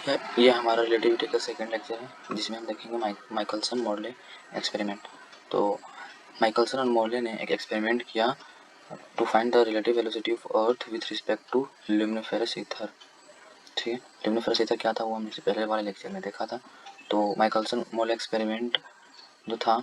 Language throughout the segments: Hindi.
ये हमारा रिलेटिविटी का सेकंड लेक्चर है जिसमें हम देखेंगे माइकलसन मोर्ले एक्सपेरिमेंट। तो माइकलसन और मोर्ले ने एक एक्सपेरिमेंट किया to find the relative velocity of earth with respect to luminiferous ether. ठीक है, ल्यूमिनिफेरस ईथर क्या था वो हमने पहले वाले लेक्चर में देखा था। तो माइकलसन मोर्ले एक्सपेरिमेंट जो था,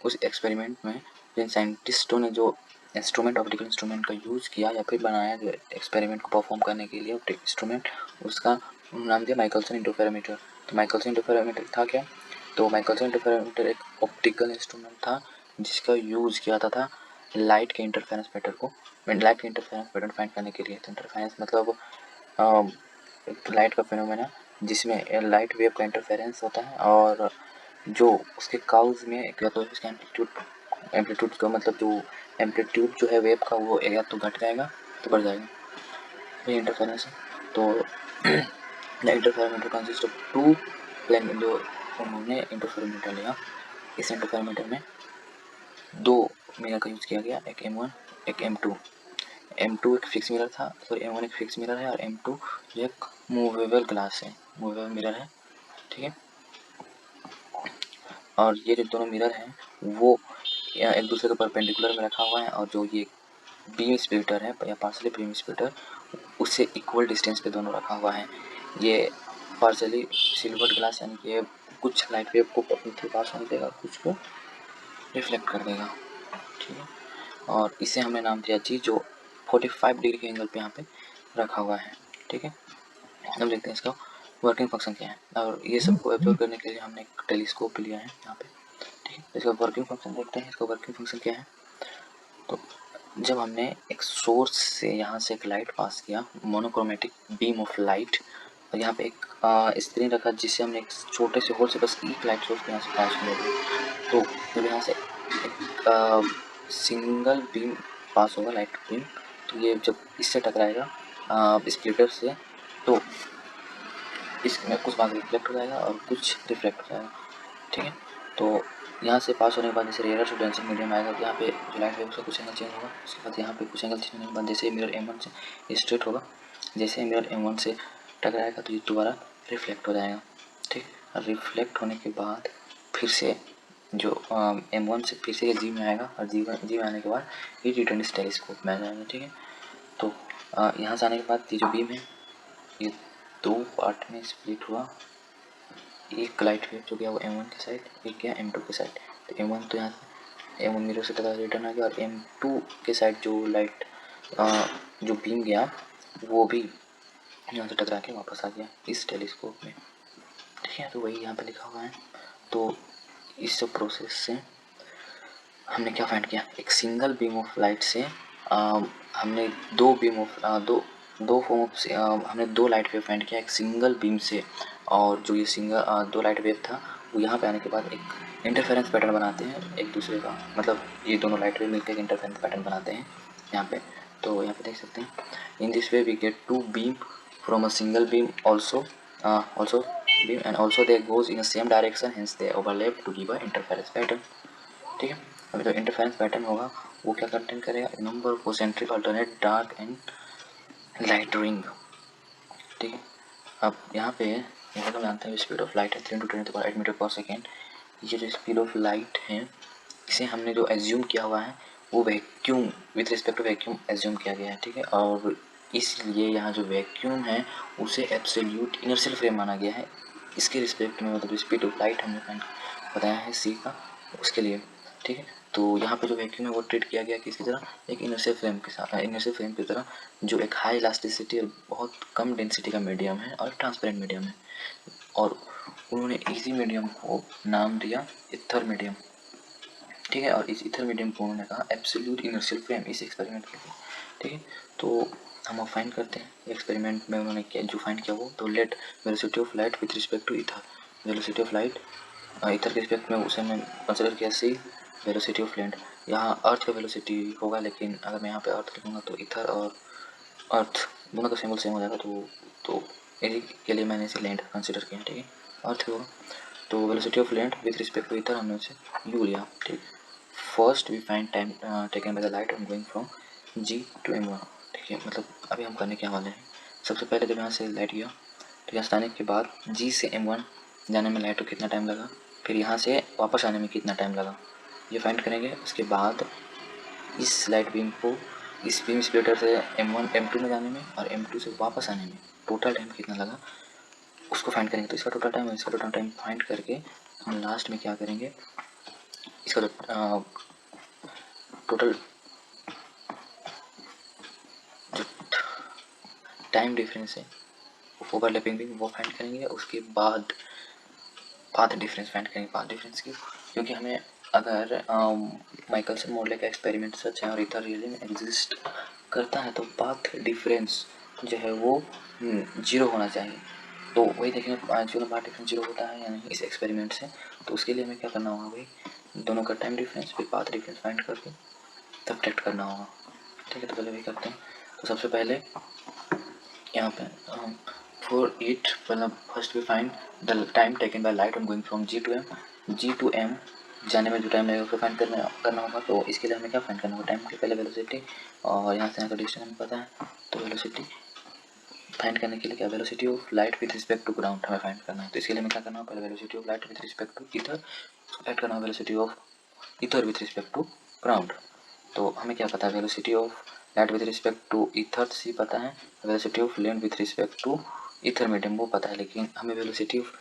उस एक्सपेरिमेंट में जिन साइंटिस्टों ने जो इंस्ट्रूमेंट, ऑप्टिकल इंस्ट्रूमेंट का यूज़ किया या फिर बनाया जो एक्सपेरिमेंट को परफॉर्म करने के लिए ऑप्टिकल इंस्ट्रूमेंट, उसका नाम दिया माइकलसन इंटरफेरोमीटर। तो माइकलसन इंटरफेरोमीटर था क्या? तो माइकलसन इंटरफेरोमीटर एक ऑप्टिकल इंस्ट्रूमेंट था जिसका यूज़ किया था लाइट के इंटरफेरेंस पैटर्न को, लाइट के इंटरफेरेंस पैटर्न फाइंड करने के लिए। तो इंटरफेरेंस मतलब लाइट का फिनोमेना जिसमें लाइट वेव का इंटरफेरेंस होता है और जो उसके काउज में या तो इसका एम्पलीट्यूड का मतलब जो एम्पलीट्यूड जो है वेव का वो या तो घट जाएगा तो बढ़ जाएगा, ये इंटरफेरेंस है। तो the interferometer consist of two plane. जो उन्होंने इंटरफेरोमीटर लिया, इस इंटरफेरोमीटर में दो मिरर का यूज़ किया गया, एक M1 एक M2। M2 एक फिक्स मिरर था, सॉरी M1 एक फिक्स मिरर है और M2 जो एक मूवेबल ग्लास है, मूवेबल मिरर है। ठीक है, और ये जो दोनों मिरर हैं वो एक दूसरे के परपेंडिकुलर में रखा हुआ है और जो ये बीम स्प्लिटर है या पार्शियली बीम स्प्लिटर उससे इक्वल डिस्टेंस पे दोनों रखा हुआ है। ये पार्शियली सिल्वर्ड ग्लास यानी कि कुछ लाइट वेव को अपने पास होने देगा, कुछ को रिफ्लेक्ट कर देगा। ठीक है, और इसे हमने नाम दिया जी, जो 45 डिग्री के एंगल पे यहाँ पे रखा हुआ है। ठीक है, हम देखते हैं इसका वर्किंग फंक्शन क्या है। और ये सबको ऑब्जर्व करने के लिए हमने एक टेलीस्कोप लिया है यहाँ पे। ठीक है, इसका वर्किंग फंक्शन देखते हैं। इसका वर्किंग फंक्शन क्या है? तो जब हमने एक सोर्स से यहाँ से एक लाइट पास किया, मोनोक्रोमेटिक बीम ऑफ लाइट, और यहाँ पे एक स्क्रीन रखा जिससे हमने एक छोटे से होल से बस एक लाइट सोर्स को यहाँ से पास किया था। तो जब यहाँ से एक सिंगल बीम पास होगा, लाइट बीम, तो ये जब इससे टकराएगा स्प्लिटर से, तो इसमें कुछ भाग रिफ्लेक्ट हो जाएगा और कुछ रिफ्लेक्ट हो जाएगा। ठीक है, तो यहाँ से पास होने के बाद जैसे रेयर टू डेंसर मीडियम आएगा तो यहाँ पे जो लाइट वेव उसका कुछ एंगल चेंज होगा। उसके बाद यहाँ पे कुछ एंगल चेंज होने के बाद जैसे मिरर M1 से स्ट्रेट होगा, जैसे मिरर M1 से टकराएगा तो ये दोबारा रिफ्लेक्ट हो जाएगा। ठीक, रिफ्लेक्ट होने के बाद फिर से जो M1 से फिर से ये जी में आएगा और जी में आने के बाद ये रिटर्न इस टेलीस्कोप में आ जाएगा। ठीक है, तो यहाँ से आने के बाद ये जो बीम है ये दो पार्ट में स्प्लिट हुआ। एक लाइट वेव जो गया वो M1 के साइड, एक गया M2 के साइड। तो M1 तो यहाँ M1 मिरर से टकरा रिटर्न आ गया और M2 के साइड जो लाइट जो बीम गया वो भी यहाँ से टकरा के वापस आ गया इस टेलीस्कोप में। ठीक है, तो वही यहाँ पे लिखा हुआ है। तो इस प्रोसेस से हमने क्या फाइंड किया, एक सिंगल बीम ऑफ लाइट से हमने दो बीम ऑफ दो फॉर्म ऑफ से हमने दो लाइट वेव फाइंड किया एक सिंगल बीम से। और जो ये सिंगल दो लाइट वेव था वो यहाँ पे आने के बाद एक इंटरफेरेंस पैटर्न बनाते हैं एक दूसरे का, मतलब ये दोनों लाइट वेव मिलकर एक इंटरफेरेंस पैटर्न बनाते हैं यहाँ पे। तो यहाँ पे देख सकते हैं, in this way we get two beam from a single beam also beam and also they goes in the same direction, hence they overlap to give a interference pattern। ठीक है, अभी तो इंटरफेरेंस पैटर्न होगा वो क्या कंटेंट करेगा, number of concentric alternate dark and light ring. ठीक है, अब यहाँ पे जैसे हम जानते हैं स्पीड ऑफ लाइट है 3 × 10⁸ मीटर पर सेकेंड। ये जो स्पीड ऑफ लाइट है इसे हमने जो एज्यूम किया हुआ है वो vacuum with respect to vacuum assume किया गया है। ठीक है, और इसलिए यहाँ जो वैक्यूम है उसे एब्सोल्यूट इनर्शियल फ्रेम माना गया है इसके रिस्पेक्ट में, मतलब स्पीड ऑफ लाइट हमने बताया है सी का उसके लिए। ठीक है, तो यहाँ पे जो वैक्यूम है वो ट्रीट किया गया किसकी तरह, एक इनर्शियल फ्रेम के साथ, इनर्शियल फ्रेम की तरह जो एक हाई इलास्टिसिटी और बहुत कम डेंसिटी का मीडियम है और ट्रांसपेरेंट मीडियम है। और उन्होंने इसी मीडियम को नाम दिया इथर मीडियम। ठीक है, और इस इथर मीडियम को उन्होंने कहा एब्सोल्यूट इनर्शियल फ्रेम इस एक्सपेरिमेंट के लिए। ठीक है, तो हम अब फाइंड करते हैं एक्सपेरिमेंट में उन्होंने क्या जो फाइंड किया वो, तो let velocity of light with respect to ether, velocity of light ether के रिस्पेक्ट में उसे मैं कंसिडर किया सी वेलोसिटी ऑफ लैंड। यहाँ अर्थ का वेलोसिटी होगा लेकिन अगर मैं यहाँ पे अर्थ लिखूँगा तो इथर और अर्थ दोनों का सिंबल सेम हो जाएगा, तो इसी के लिए मैंने इसे लैंड कंसिडर किया। ठीक है, अर्थ होगा तो velocity of land with respect to ether हमने उसे यू लिया। ठीक, first we find time taken by the light and going from G to M1। ठीक है, मतलब अभी हम करने क्या वाले हैं, सबसे पहले जब यहाँ से लाइट गया तो यहाँ से आने के बाद G से M1 जाने में लाइट को कितना टाइम लगा, फिर यहाँ से वापस आने में कितना टाइम लगा, ये फाइंड करेंगे। उसके बाद इस लाइट बीम को इस बीम स्प्लिटर से M1 M2 में जाने में और M2 से वापस आने में टोटल टाइम कितना लगा, उसको फाइंड करेंगे। तो इसका टोटल टाइम और इसका टोटल टाइम फाइंड करके हम लास्ट में क्या करेंगे, इसका टोटल जो टाइम डिफरेंस है ओवरलैपिंग बीम वो फाइंड करेंगे। उसके बाद पाथ डिफरेंस फाइंड करेंगे। पाथ डिफरेंस क्यों, क्योंकि हमें अगर माइकलसन मोडले का एक्सपेरिमेंट सच है और इथर रियली में एग्जिस्ट करता है तो पाथ डिफरेंस जो है वो 0 होना चाहिए। तो वही देखेंगे जो पाथ डिफरेंस 0 होता है या नहीं इस एक्सपेरिमेंट से। तो उसके लिए हमें क्या करना होगा भाई, दोनों का टाइम डिफरेंस फिर पाथ डिफरेंस फाइंड करके सब्ट्रैक्ट करना होगा। ठीक है, तो पहले वही करते हैं। तो सबसे पहले यहाँ पे फॉर इट मतलब first we find the time taken by light on going from G to M जाने में जो टाइम लगेगा उसको फाइंड करना होगा। तो इसके लिए हमें क्या फाइंड करना होगा, टाइम के पहले वेलोसिटी और यहाँ से यहाँ का डिस्टेंस हमें पता है। तो वेलोसिटी फाइंड करने के लिए क्या, velocity of light with respect to ground हमें फाइंड करना है। तो इसके लिए हमें क्या करना होगा, पहले velocity of light with respect to ether find करना होगा, velocity of ether with respect to ground. तो हमें क्या पता है, velocity of light with respect to ether C पता है, velocity of length with respect to ether medium वो पता है, लेकिन हमें velocity of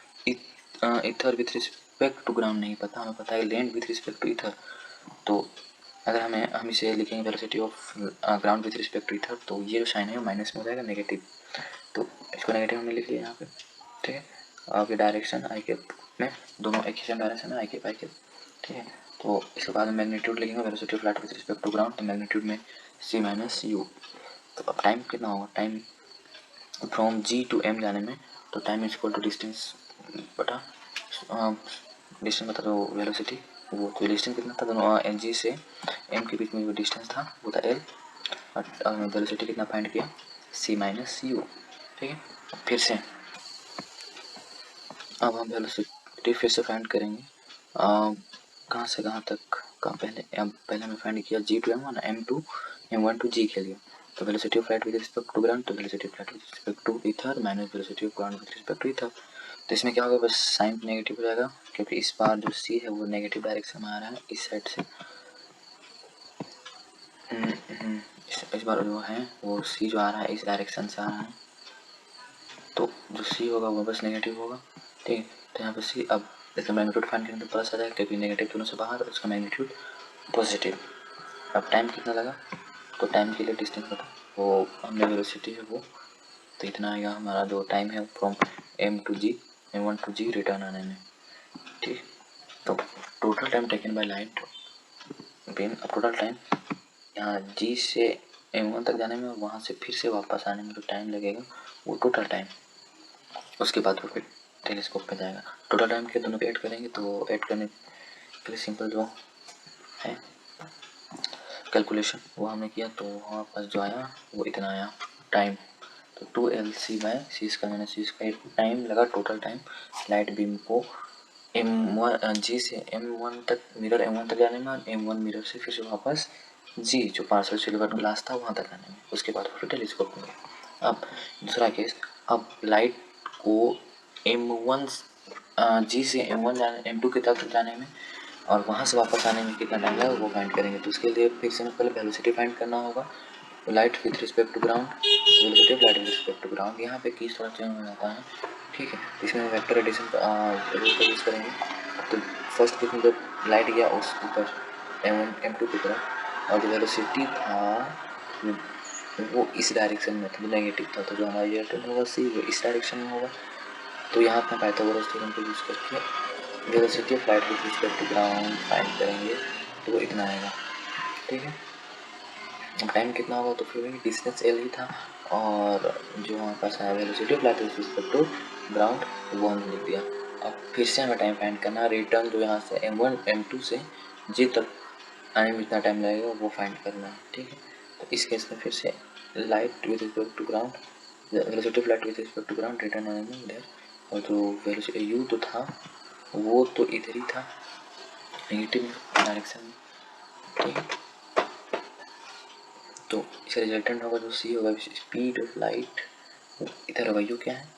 ether with respect to ground नहीं पता। हमें पता है length with respect to ether. तो अगर हम इसे लिखेंगे velocity of ground with respect to ether, तो ये जो साइन है वो माइनस में हो जाएगा, नेगेटिव। तो इसको नेगेटिव हमने लिख लिया यहाँ पे। ठीक है, आपके डायरेक्शन आई कैप में दोनों एक ही सेम डायरेक्शन है, आई कैप। ठीक है, तो इसके बाद मैग्नीट्यूड लिखेंगे velocity of light with respect to ground, तो मैग्नीट्यूड में c माइनस यू। तो अब टाइम कितना होगा, time from G to M जाने में, तो time is equal to distance बटा डिस्टेंस बता दो वेलोसिटी। वो तो डिस्टेंस कितना था दोनों G से M के बीच में जो डिस्टेंस था वो था L, और वेलोसिटी कितना फाइंड किया, c माइनस यू। ठीक है, फिर से अब हम वेलोसिटी फिर से फाइंड करेंगे। कहाँ से कहाँ तक का, पहले हमने फाइंड किया G to M1, M1 to G के लिए। तो velocity of light with respect to ground, तो velocity of light with respect to ether minus velocity of ground with respect to ether. तो इसमें क्या होगा, बस साइन नेगेटिव हो जाएगा, क्योंकि इस बार जो C है वो नेगेटिव डायरेक्शन में आ रहा है इस साइड से। इस बार जो है वो C जो आ रहा है इस डायरेक्शन से आ रहा है, तो जो C होगा वो बस नेगेटिव होगा। ठीक है, तो यहाँ पे C, अब इसका मैग्नीट्यूड फाइंड करेंगे तो प्लस आ जाएगा, क्योंकि नेगेटिव दोनों से बाहर, उसका मैग्नीट्यूड पॉजिटिव। अब टाइम कितना लगा, तो टाइम के लिए डिस्टेंस बता, वो हमने वेलोसिटी है वो, तो इतना आएगा हमारा जो टाइम है from M1 to G return आने में। ठीक, तो total time taken by light beam, अब टोटल टाइम यहाँ G से M1 तक जाने में और वहाँ से फिर से वापस आने में जो टाइम लगेगा वो टोटल टाइम, उसके बाद वो फिर टेलीस्कोप पे जाएगा। टोटल टाइम के दोनों पे ऐड करेंगे, तो ऐड करने के लिए सिंपल जो है कैलकुलेशन वो हमने किया, तो हमारे पास जो आया वो इतना आया टाइम, तो 2LC बाय सी स्क्वायर माइनस सी स्क्वायर टाइम लगा टोटल टाइम लाइट बीम को G से M1 तक, मिरर M1 तक जाने में, और M1 मिरर से फिर से वापस G जो पार्सल सिल्वर ग्लास था वहाँ तक आने में, उसके बाद फिर टेलीस्कोप में। अब दूसरा केस, अब लाइट को G से M1 जाने M2 के तक जाने में और वहाँ से वापस आने में कितना टाइम लगा वो फाइंड करेंगे। तो उसके लिए फिर से हमें पहले वेलोसिटी फाइंड करना होगा, light with respect to ground, velocity of light with respect to ground. यहाँ पे कीज थोड़ा चेंज हो जाता है। ठीक है, इसमें वेक्टर एडिशन रूल का यूज़ करेंगे। तो फर्स्ट कितनी जब लाइट गया उस ऊपर M1 M2 की तरफ, और जो वेलोसिटी था वो इस डायरेक्शन में था, नेगेटिव था, तो जो हमारा ये रिटर्न होगा C वो इस डायरेक्शन में होगा। तो यहाँ अपना पाइथागोरस थ्योरम को यूज़ करके velocity of light with respect to ground find करेंगे, तो वो इतना आएगा। ठीक है, टाइम कितना होगा, तो फिर भी डिस्टेंस L ही था, और जो हमारे पास है velocity of light with respect to ground वो हमने लिख दिया। अब फिर से हमें टाइम फाइंड करना है, रिटर्न जो यहाँ से M1 M2 से G तक आने में जितना टाइम लगेगा वो फाइंड करना है। ठीक है, तो इस केस में फिर से light with respect to ground, velocity of light with respect to ground return आने में इधर, और जो वेलोसिटी यू तो था वो तो इधर ही था नेगेटिव डायरेक्शन में। ठीक है, तो इसका रिजल्टेंट होगा जो C होगा, स्पीड ऑफ लाइट इधर होगा, यू क्या है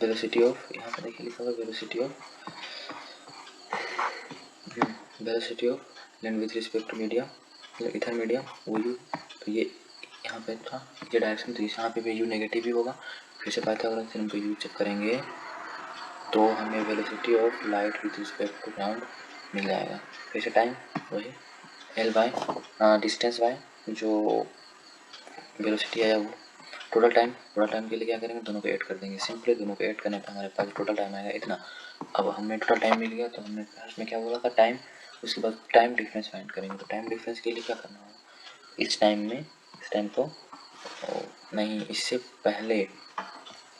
वेलोसिटी ऑफ, यहाँ पर देखिए लिखा हुआ velocity of length with respect to media, मतलब इथर मीडिया वो यू। तो ये यहाँ पे था ये डायरेक्शन, तो यहाँ पे भी यू नेगेटिव ही होगा। फिर से पाइथागोरस थ्योरम को यूज करेंगे तो हमें velocity of light with respect to ground मिल जाएगा। फिर से टाइम वही एल बाय डिस्टेंस बाय जो वेलोसिटी आया वो टोटल टाइम के लिए क्या करेंगे, दोनों को ऐड कर देंगे। सिंपली दोनों को ऐड करने पर हमारे पास टोटल टाइम आएगा इतना। अब हमें टोटल टाइम मिल गया तो हमने फर्स्ट में क्या बोला था टाइम, उसके बाद टाइम डिफरेंस फाइंड करेंगे। तो टाइम डिफरेंस के लिए क्या करना होगा, इस टाइम को नहीं, इससे पहले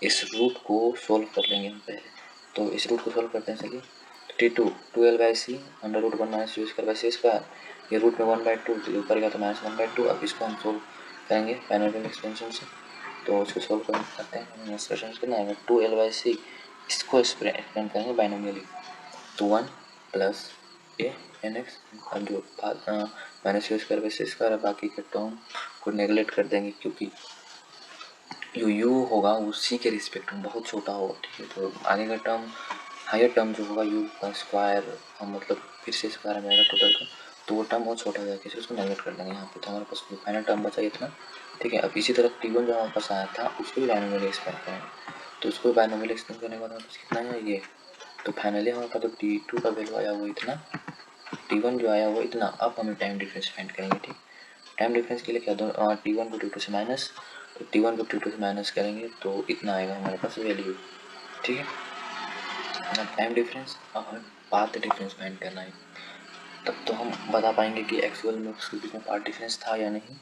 इस रूट को सोल्व कर लेंगे हम पहले। तो इस रूट को सोल्व करते हैं चलिए। Two L by c under root 1 minus u square by c square, ये रूट में 1/2 तो ऊपर गया तो -1/2। अब इसको हम सोल्व करेंगे बाइनोमियल एक्सपेंशन से। तो इसको सोल्व करते हैं, एक्सप्रेशन कितना आएगा 2l/c, इसको एक्सपेंड करेंगे बाइनोमियली। तो 1 प्लस ए एन एक्स, अब जो minus u square by c square है, बाकी के टर्म को नेगलेक्ट कर देंगे क्योंकि जो यू होगा वो सी के रिस्पेक्ट में बहुत छोटा होगा, ठीक है। तो आगे का टर्म हायर टर्म जो होगा यू का स्क्वायर, मतलब फिर से स्क्वायर में आएगा टोटल का, तो वो टर्म बहुत छोटा हो जाएगा, किसी उसको नेगलेक्ट कर देंगे यहाँ पे। तो हमारे पास जो फाइनल टर्म बचा इतना, ठीक है। अब इसी तरह टी1 जो हमारे पास आया था उसको भी बाइनोमियल एक्सपेंड करेंगे, तो उसको बाइनोमियल एक्सपेंड करने के बाद हमारे पास कितना है ये। तो फाइनली हमारे पास जो टी2 का वैल्यू आया वो इतना, टी1 जो आया वो इतना। अब हमें टाइम डिफरेंस फाइंड करेंगे, ठीक। टाइम डिफरेंस के लिए क्या दो टी1 को टी2 से माइनस, तो टी1 को टी2 से माइनस करेंगे तो इतना आएगा हमारे पास वैल्यू, ठीक है। टाइम डिफरेंस, अब हमें पाथ डिफरेंस फाइंड करना है। तब तो हम बता पाएंगे कि एक्चुअल में उसके बीच में पाथ डिफरेंस था या नहीं।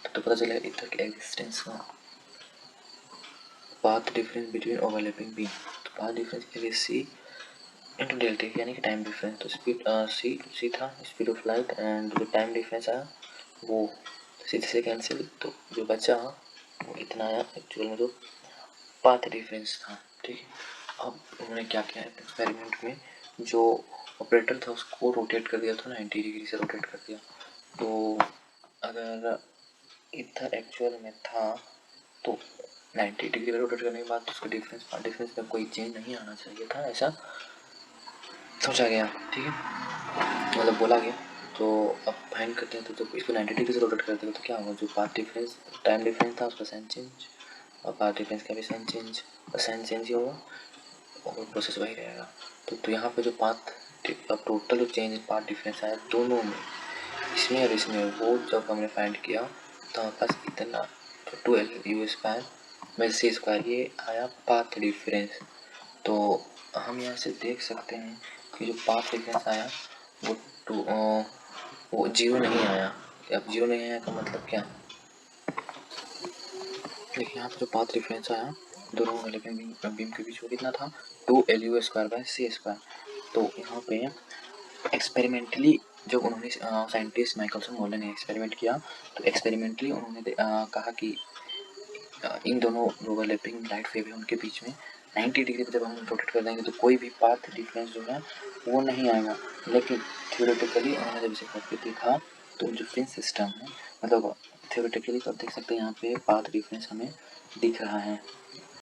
तब तो पता चलेगा इधर के एग्जिस्टेंस का। Path difference between overlapping beam, तो पाथ डिफरेंस के लिए सी इंटू डेल्टा यानी कि टाइम डिफरेंस। तो स्पीड सी था स्पीड ऑफ लाइट, एंड जो टाइम डिफरेंस आया वो सीधे से कैंसिल, तो जो बचा वो इतना आया एक्चुअल में जो पाथ डिफरेंस था, ठीक है। अब उन्होंने क्या किया एक्सपेरिमेंट में, जो ऑपरेटर था उसको रोटेट कर दिया था 90 डिग्री से रोटेट कर दिया। तो अगर इधर एक्चुअल में था तो 90 डिग्री पे रोटेट करने के बाद उसका डिफरेंस में कोई चेंज नहीं आना चाहिए था, ऐसा सोचा गया, ठीक है, मतलब बोला गया। तो अब फाइंड करते हैं, तो जब इसको 90 डिग्री से रोटेट करते हैं तो क्या होगा, जो पाथ डिफरेंस टाइम डिफरेंस था उसका साइन चेंज, और पाथ डिफरेंस का भी साइन चेंज ही होगा और प्रोसेस वही रहेगा। तो यहाँ पे जो पाथ अब टोटल जो चेंज पाथ डिफरेंस आया दोनों में, इसमें और इसमें, वो जब हमने फाइंड किया तो हमारे पास इतना 2l स्क्वायर में सी स्क्वायर ये आया पाथ डिफरेंस। तो हम यहाँ से देख सकते हैं कि जो पाथ डिफरेंस आया वो वो जीरो नहीं आया। अब जीरो नहीं आया का मतलब क्या, देखिए यहाँ पे जो पाथ डिफरेंस आया दोनों ओवरलैपिंग बीम के बीच वो कितना था 2lu square by C square. तो यहाँ पे एक्सपेरिमेंटली जब उन्होंने साइंटिस्ट माइकलसन मोर्ले ने एक्सपेरिमेंट किया, तो एक्सपेरिमेंटली उन्होंने कहा कि इन दोनों ओवरलैपिंग लाइट वेव है उनके बीच में 90 डिग्री पे जब हम रोटेट कर देंगे तो कोई भी पाथ डिफरेंस जो है वो नहीं आएगा। लेकिन थ्योरेटिकली उन्होंने जब इसे करके देखा तो जो फ्रिंज सिस्टम है, मतलब थ्योरेटिकली तो आप देख सकते हैं यहाँ पे पाथ डिफरेंस हमें दिख रहा है,